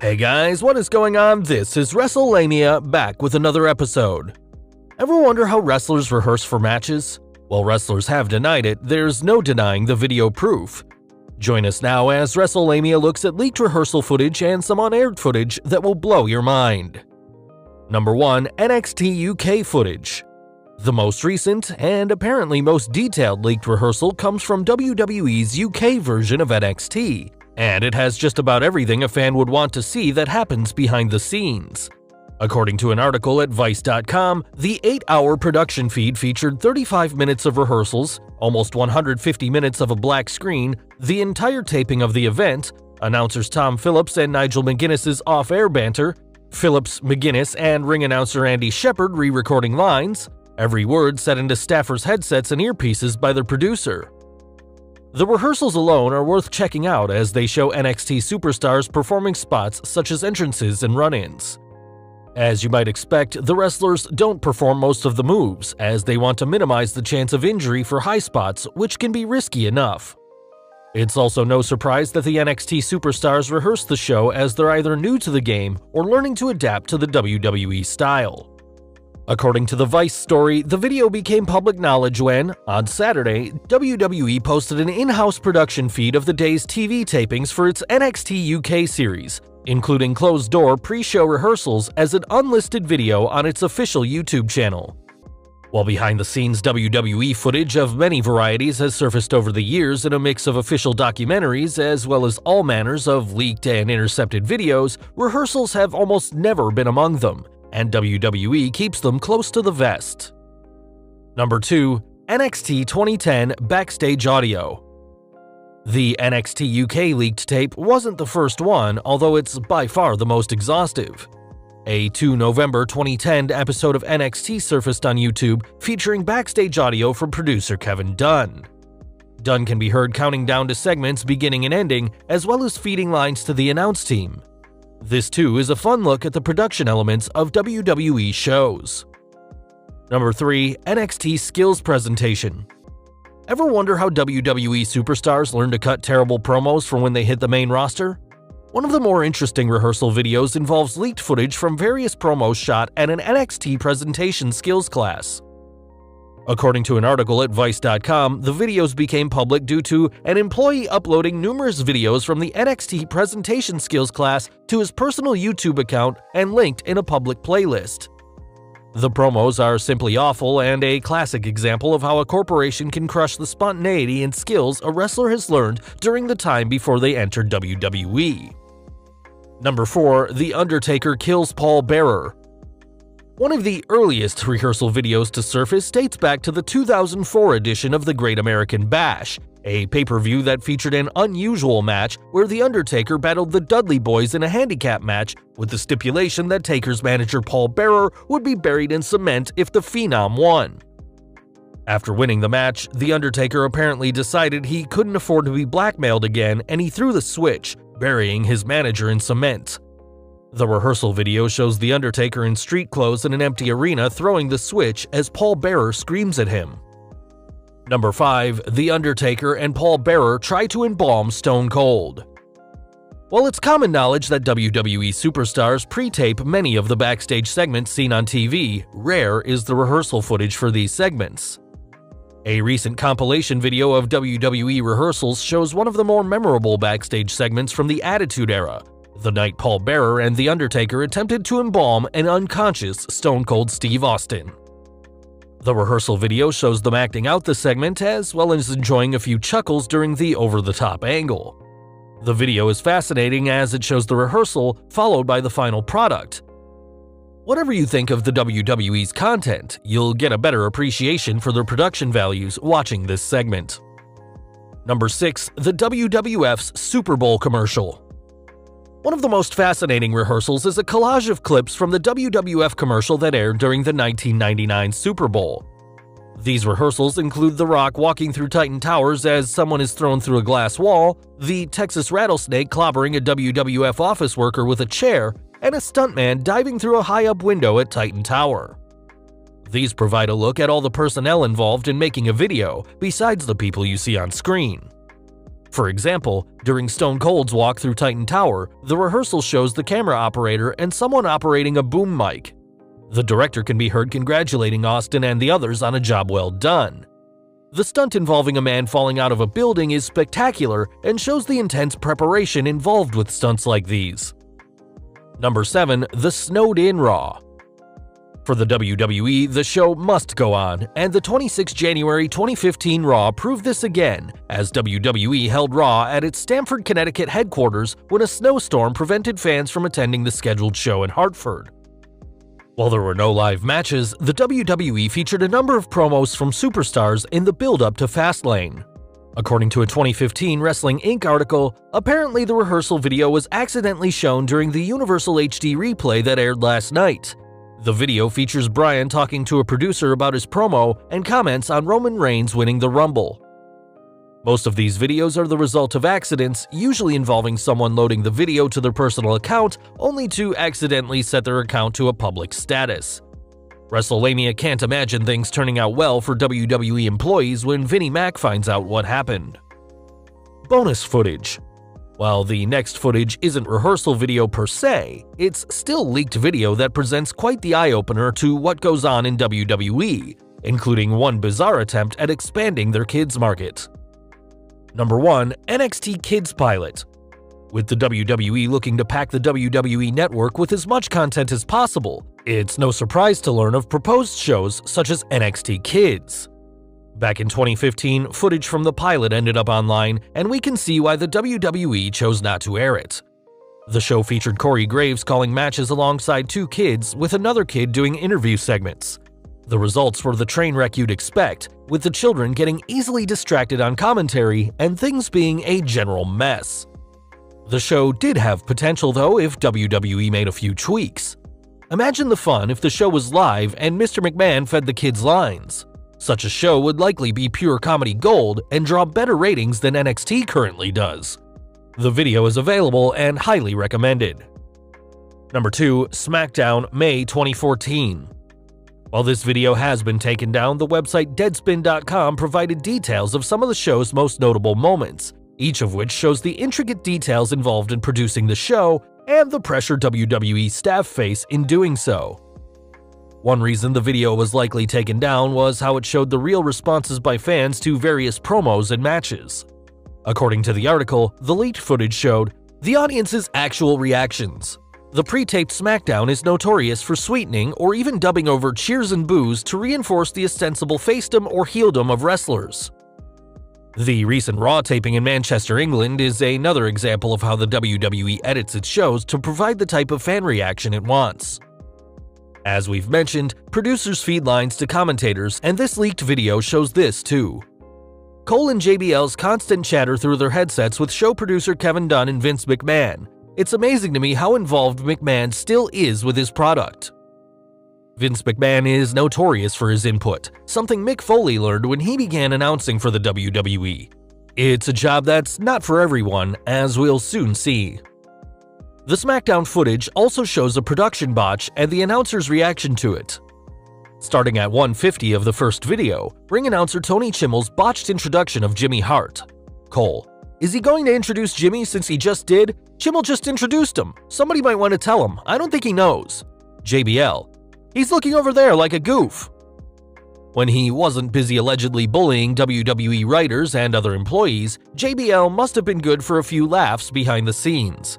Hey guys, what is going on? This is Wrestlelamia, back with another episode. Ever wonder how wrestlers rehearse for matches? While wrestlers have denied it, there's no denying the video proof. Join us now as Wrestlelamia looks at leaked rehearsal footage and some unaired footage that will blow your mind. Number 1. NXT UK Footage. The most recent, and apparently most detailed leaked rehearsal comes from WWE's UK version of NXT, and it has just about everything a fan would want to see that happens behind the scenes. According to an article at Vice.com, the 8-hour production feed featured 35 minutes of rehearsals, almost 150 minutes of a black screen, the entire taping of the event, announcers Tom Phillips and Nigel McGuinness's off-air banter, Phillips, McGuinness, and ring announcer Andy Shepherd re-recording lines, every word said into staffers' headsets and earpieces by their producer. The rehearsals alone are worth checking out as they show NXT superstars performing spots such as entrances and run-ins. As you might expect, the wrestlers don't perform most of the moves, as they want to minimize the chance of injury for high spots, which can be risky enough. It's also no surprise that the NXT superstars rehearse the show as they're either new to the game or learning to adapt to the WWE style. According to the Vice story, the video became public knowledge when, on Saturday, WWE posted an in-house production feed of the day's TV tapings for its NXT UK series, including closed-door pre-show rehearsals as an unlisted video on its official YouTube channel. While behind-the-scenes WWE footage of many varieties has surfaced over the years in a mix of official documentaries as well as all manners of leaked and intercepted videos, rehearsals have almost never been among them, and WWE keeps them close to the vest. Number 2. NXT 2010 Backstage Audio. The NXT UK leaked tape wasn't the first one, although it's by far the most exhaustive. A 2 November 2010 episode of NXT surfaced on YouTube featuring backstage audio from producer Kevin Dunn. Dunn can be heard counting down to segments beginning and ending, as well as feeding lines to the announce team. This too is a fun look at the production elements of WWE shows. Number 3. NXT Skills Presentation. Ever wonder how WWE superstars learn to cut terrible promos for when they hit the main roster? One of the more interesting rehearsal videos involves leaked footage from various promos shot at an NXT presentation skills class. According to an article at Vice.com, the videos became public due to an employee uploading numerous videos from the NXT presentation skills class to his personal YouTube account and linked in a public playlist. The promos are simply awful and a classic example of how a corporation can crush the spontaneity and skills a wrestler has learned during the time before they entered WWE. Number 4. The Undertaker kills Paul Bearer. One of the earliest rehearsal videos to surface dates back to the 2004 edition of the Great American Bash, a pay-per-view that featured an unusual match where The Undertaker battled the Dudley Boys in a handicap match with the stipulation that Taker's manager Paul Bearer would be buried in cement if the Phenom won. After winning the match, The Undertaker apparently decided he couldn't afford to be blackmailed again and he threw the switch, burying his manager in cement. The rehearsal video shows The Undertaker in street clothes in an empty arena throwing the switch as Paul Bearer screams at him. Number 5. The Undertaker and Paul Bearer try to embalm Stone Cold. While it's common knowledge that WWE superstars pre-tape many of the backstage segments seen on TV, rare is the rehearsal footage for these segments. A recent compilation video of WWE rehearsals shows one of the more memorable backstage segments from the Attitude Era, the night Paul Bearer and The Undertaker attempted to embalm an unconscious Stone Cold Steve Austin. The rehearsal video shows them acting out the segment as well as enjoying a few chuckles during the over-the-top angle. The video is fascinating as it shows the rehearsal followed by the final product. Whatever you think of the WWE's content, you'll get a better appreciation for their production values watching this segment. Number 6. The WWF's Superbowl Commercial. One of the most fascinating rehearsals is a collage of clips from the WWF commercial that aired during the 1999 Super Bowl. These rehearsals include The Rock walking through Titan Towers as someone is thrown through a glass wall, the Texas Rattlesnake clobbering a WWF office worker with a chair, and a stuntman diving through a high-up window at Titan Tower. These provide a look at all the personnel involved in making a video, besides the people you see on screen. For example, during Stone Cold's walk through Titan Tower, the rehearsal shows the camera operator and someone operating a boom mic. The director can be heard congratulating Austin and the others on a job well done. The stunt involving a man falling out of a building is spectacular and shows the intense preparation involved with stunts like these. Number 7. The Snowed-In Raw. For the WWE, the show must go on, and the 26 January 2015 Raw proved this again, as WWE held Raw at its Stamford, Connecticut headquarters when a snowstorm prevented fans from attending the scheduled show in Hartford. While there were no live matches, the WWE featured a number of promos from superstars in the build-up to Fastlane. According to a 2015 Wrestling Inc. article, apparently the rehearsal video was accidentally shown during the Universal HD replay that aired last night. The video features Bryan talking to a producer about his promo and comments on Roman Reigns winning the Rumble. Most of these videos are the result of accidents, usually involving someone loading the video to their personal account only to accidentally set their account to a public status. Wrestlelamia can't imagine things turning out well for WWE employees when Vinnie Mac finds out what happened. Bonus footage. While the next footage isn't rehearsal video per se, it's still leaked video that presents quite the eye-opener to what goes on in WWE, including one bizarre attempt at expanding their kids market. Number 1. NXT Kids Pilot. With the WWE looking to pack the WWE network with as much content as possible, it's no surprise to learn of proposed shows such as NXT Kids. Back in 2015, footage from the pilot ended up online, and we can see why the WWE chose not to air it. The show featured Corey Graves calling matches alongside 2 kids, with another kid doing interview segments. The results were the train wreck you'd expect, with the children getting easily distracted on commentary and things being a general mess. The show did have potential though if WWE made a few tweaks. Imagine the fun if the show was live and Mr. McMahon fed the kids lines. Such a show would likely be pure comedy gold and draw better ratings than NXT currently does. The video is available and highly recommended. Number 2. Smackdown May 2014. While this video has been taken down, the website Deadspin.com provided details of some of the show's most notable moments, each of which shows the intricate details involved in producing the show and the pressure WWE staff face in doing so. One reason the video was likely taken down was how it showed the real responses by fans to various promos and matches. According to the article, the leaked footage showed the audience's actual reactions. The pre-taped SmackDown is notorious for sweetening or even dubbing over cheers and boos to reinforce the ostensible facedom or heeldom of wrestlers. The recent Raw taping in Manchester, England is another example of how the WWE edits its shows to provide the type of fan reaction it wants. As we've mentioned, producers feed lines to commentators, and this leaked video shows this too. Cole and JBL's constant chatter through their headsets with show producer Kevin Dunn and Vince McMahon. It's amazing to me how involved McMahon still is with his product. Vince McMahon is notorious for his input, something Mick Foley learned when he began announcing for the WWE. It's a job that's not for everyone, as we'll soon see. The SmackDown footage also shows a production botch and the announcer's reaction to it. Starting at 150 of the first video, ring announcer Tony Chimmel's botched introduction of Jimmy Hart. Cole: is he going to introduce Jimmy since he just did? Chimmel just introduced him. Somebody might want to tell him. I don't think he knows. JBL: he's looking over there like a goof. When he wasn't busy allegedly bullying WWE writers and other employees, JBL must have been good for a few laughs behind the scenes.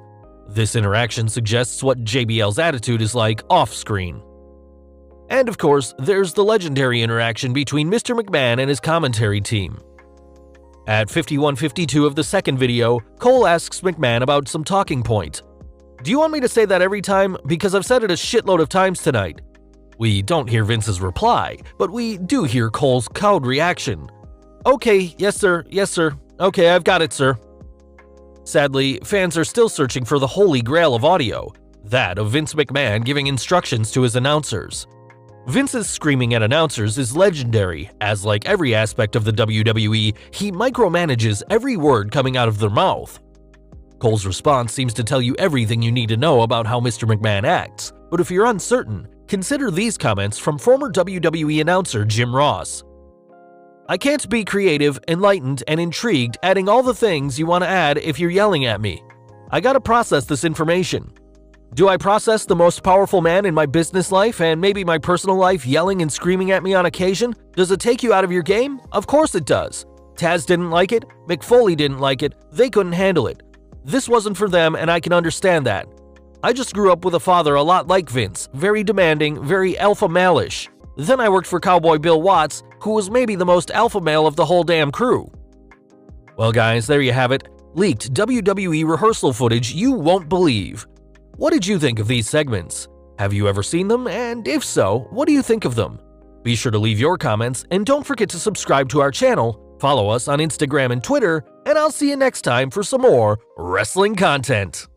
This interaction suggests what JBL's attitude is like off-screen. And of course, there's the legendary interaction between Mr. McMahon and his commentary team. At 51:52 of the second video, Cole asks McMahon about some talking point. Do you want me to say that every time? Because I've said it a shitload of times tonight. We don't hear Vince's reply, but we do hear Cole's cowed reaction. Okay, yes sir, okay, I've got it sir. Sadly, fans are still searching for the holy grail of audio, that of Vince McMahon giving instructions to his announcers. Vince's screaming at announcers is legendary, as like every aspect of the WWE, he micromanages every word coming out of their mouth. Cole's response seems to tell you everything you need to know about how Mr. McMahon acts, but if you're uncertain, consider these comments from former WWE announcer Jim Ross. I can't be creative, enlightened, and intrigued adding all the things you want to add if you're yelling at me. I gotta process this information. Do I process the most powerful man in my business life and maybe my personal life yelling and screaming at me on occasion? Does it take you out of your game? Of course it does. Taz didn't like it, Mick Foley didn't like it, they couldn't handle it. This wasn't for them and I can understand that. I just grew up with a father a lot like Vince, very demanding, very alpha male-ish. Then I worked for Cowboy Bill Watts, who was maybe the most alpha male of the whole damn crew. Well guys, there you have it. Leaked WWE rehearsal footage you won't believe. What did you think of these segments? Have you ever seen them? And if so, what do you think of them? Be sure to leave your comments and don't forget to subscribe to our channel, follow us on Instagram and Twitter, and I'll see you next time for some more wrestling content.